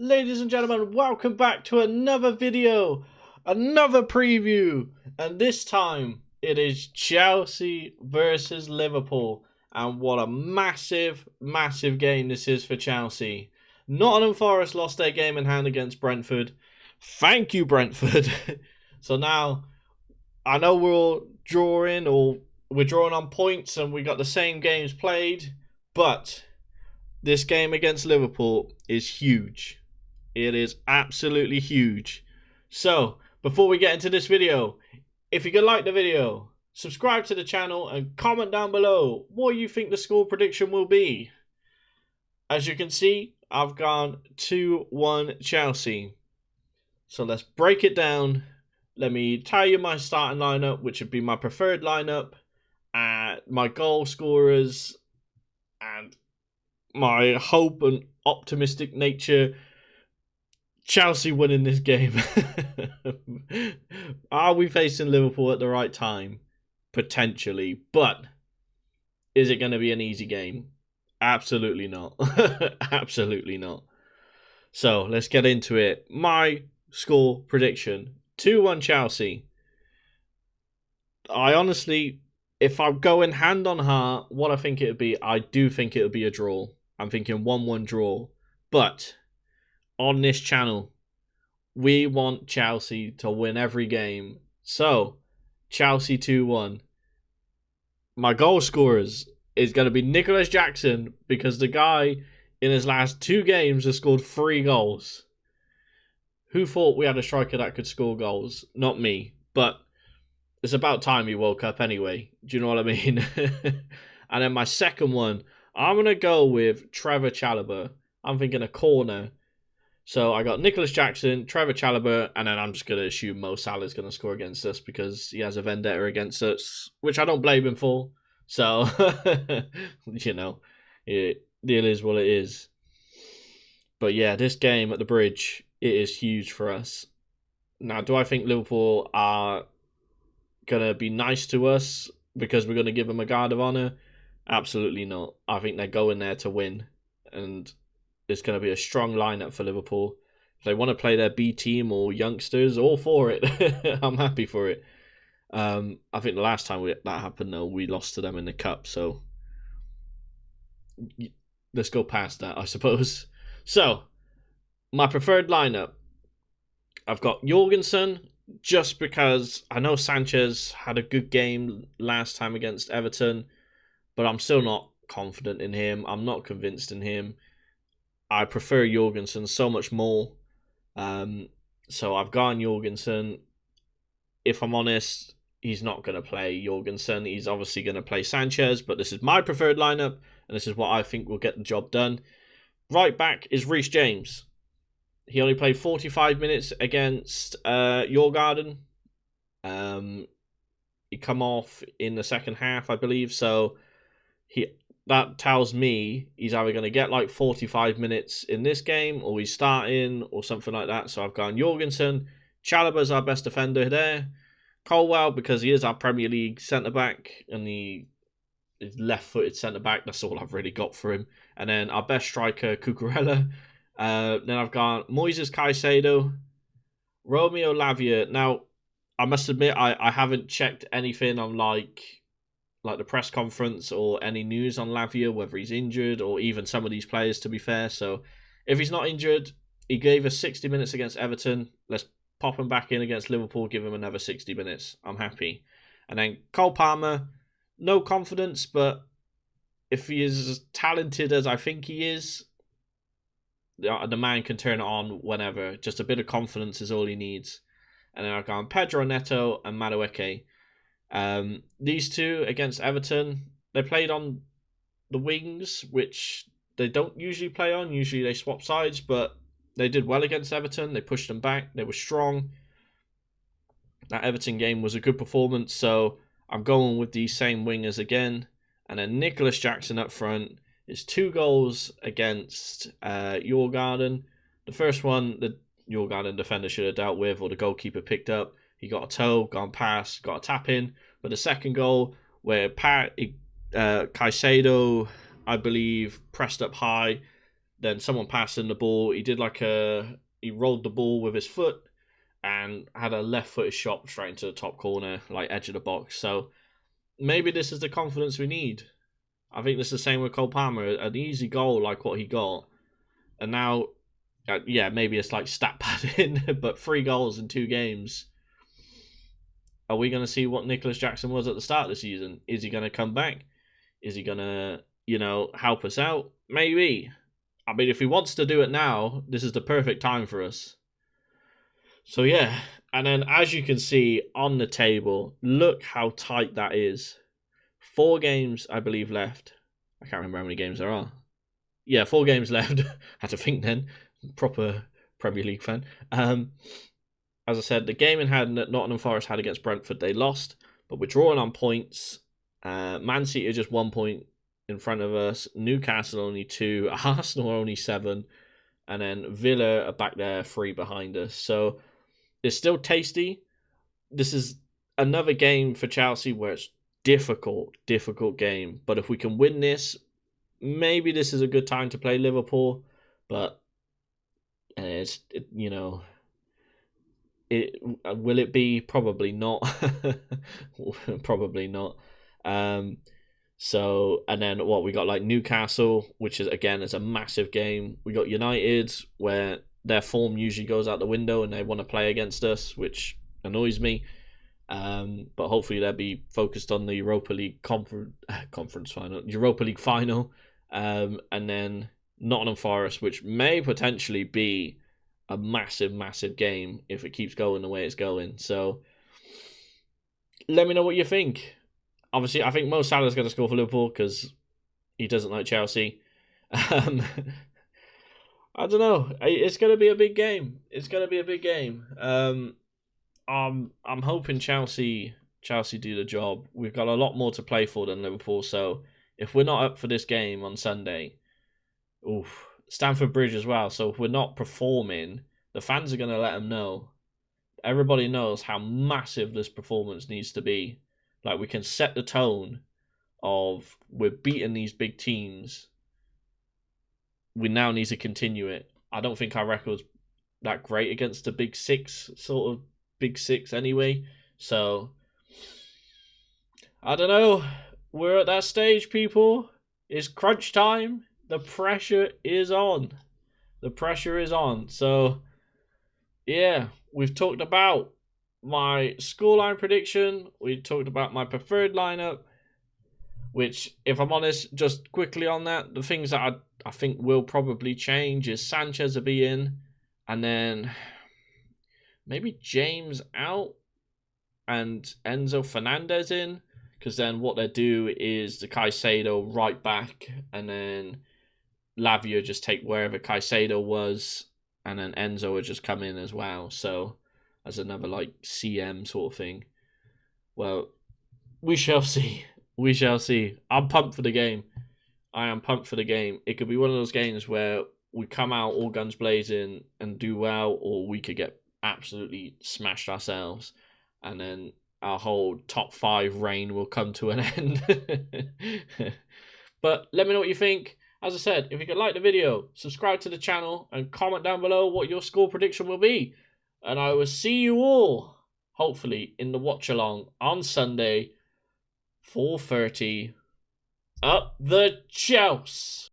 Ladies and gentlemen, welcome back to another video, another preview, and this time it is Chelsea versus Liverpool, and what a massive game this is for Chelsea. Nottingham Forest lost their game in hand against Brentford. Thank you, Brentford. So now, I know we're all drawing, or we're drawing on points and we got the same games played, but this game against Liverpool is huge. It is absolutely huge. So, before we get into this video, if you could like the video, subscribe to the channel and comment down below what you think the score prediction will be. As you can see, I've gone 2-1 Chelsea. So let's break it down. Let me tell you my starting lineup, which would be my preferred lineup, my goal scorers, and my hope and optimistic nature. Chelsea winning this game. Are we facing Liverpool at the right time? Potentially. But is it going to be an easy game? Absolutely not. Absolutely not. So let's get into it. My score prediction. 2-1 Chelsea. I honestly, if I'm going hand on heart, what I think it would be, I do think it would be a draw. I'm thinking 1-1 draw. But on this channel, we want Chelsea to win every game. So, Chelsea 2-1. My goal scorers is going to be Nicholas Jackson, because the guy in his last 2 games has scored 3 goals. Who thought we had a striker that could score goals? Not me. But it's about time he woke up anyway. Do you know what I mean? And then my second one, I'm going to go with Trevor Chalobah. I'm thinking a corner. So I got Nicholas Jackson, Trevor Chalobah, and then I'm just going to assume Mo Salah is going to score against us because he has a vendetta against us, which I don't blame him for. So, you know, it is what it is. But yeah, this game at the Bridge, it is huge for us. Now, do I think Liverpool are going to be nice to us because we're going to give them a guard of honour? Absolutely not. I think they're going there to win, and it's going to be a strong lineup for Liverpool. If they want to play their B team or youngsters, all for it. I'm happy for it. I think the last time that happened, though, we lost to them in the cup. So let's go past that, I suppose. So, my preferred lineup. I've got Jorgensen, just because I know Sanchez had a good game last time against Everton, but I'm still not confident in him. I'm not convinced in him. I prefer Jorgensen so much more. So I've gone Jorgensen. If I'm honest, he's not going to play Jorgensen. He's obviously going to play Sanchez, but this is my preferred lineup, and this is what I think will get the job done. Right back is Reece James. He only played 45 minutes against Djurgården. He come off in the second half, I believe, so that tells me he's either going to get like 45 minutes in this game, or he's starting, or something like that. So I've gone Jorgensen. Chalobah's our best defender there. Colwell, because he is our Premier League centre-back, and he is left-footed centre-back. That's all I've really got for him. And then our best striker, Cucurella. Then I've got Moises Caicedo, Romeo Lavia. Now, I must admit, I haven't checked anything on like the press conference or any news on Lavia, whether he's injured or even some of these players, to be fair. So if he's not injured, he gave us 60 minutes against Everton. Let's pop him back in against Liverpool, give him another 60 minutes. I'm happy. And then Cole Palmer, no confidence, but if he is as talented as I think he is, the man can turn it on whenever. Just a bit of confidence is all he needs. And then I've gone Pedro Neto and Madueke. These two against Everton, they played on the wings, which they don't usually play on. Usually they swap sides, but they did well against Everton. They pushed them back. They were strong. That Everton game was a good performance, so I'm going with these same wingers again. And then Nicholas Jackson up front is 2 goals against Djurgården. The first one, the Djurgården defender should have dealt with, or the goalkeeper picked up. He got a toe, gone past, got a tap in. But the second goal, where Caicedo, I believe, pressed up high, then someone passed him the ball. He did he rolled the ball with his foot and had a left-footed shot straight into the top corner, like edge of the box. So maybe this is the confidence we need. I think this is the same with Cole Palmer, an easy goal like what he got. And now, yeah, maybe it's like stat padding, but 3 goals in 2 games. Are we going to see what Nicholas Jackson was at the start of the season? Is he going to come back? Is he going to, help us out? Maybe. I mean, if he wants to do it now, this is the perfect time for us. So, yeah. And then, as you can see on the table, look how tight that is. 4 games, I believe, left. I can't remember how many games there are. Yeah, 4 games left. Had to think then. Proper Premier League fan. As I said, the game in hand that Nottingham Forest had against Brentford, they lost, but we're drawing on points. Man City are just 1 point in front of us. Newcastle only 2. Arsenal are only 7. And then Villa are back there 3 behind us. So it's still tasty. This is another game for Chelsea where it's difficult game. But if we can win this, maybe this is a good time to play Liverpool. But will it be? Probably not. Probably not. So, and then we got like Newcastle, which is a massive game. We got United, where their form usually goes out the window and they want to play against us, which annoys me. But hopefully they'll be focused on the Europa League conference final, Europa League final, and then Nottingham Forest, which may potentially be a massive game if it keeps going the way it's going. So let me know what you think. Obviously, I think Mo Salah's going to score for Liverpool because he doesn't like Chelsea. I don't know. It's going to be a big game. I'm hoping Chelsea do the job. We've got a lot more to play for than Liverpool. So if we're not up for this game on Sunday, Stamford Bridge as well. So if we're not performing, the fans are going to let them know. Everybody knows how massive this performance needs to be. Like, we can set the tone of we're beating these big teams. We now need to continue it. I don't think our record's that great against the big six anyway. So, I don't know. We're at that stage, people. It's crunch time. The pressure is on. So, yeah, we've talked about my scoreline prediction. We talked about my preferred lineup, which, if I'm honest, just quickly on that, the things that I think will probably change is Sanchez will be in, and then maybe James out and Enzo Fernandez in, because then what they do is the Caicedo right back, and then Lavia just take wherever Caicedo was, and then Enzo would just come in as well. So as another like CM sort of thing. Well, we shall see. I'm pumped for the game. I am pumped for the game. It could be one of those games where we come out all guns blazing and do well, or we could get absolutely smashed ourselves, and then our whole top 5 reign will come to an end. But let me know what you think. As I said, if you could like the video, subscribe to the channel, and comment down below what your score prediction will be. And I will see you all, hopefully, in the watch-along on Sunday, 4:30, up the Chelsea.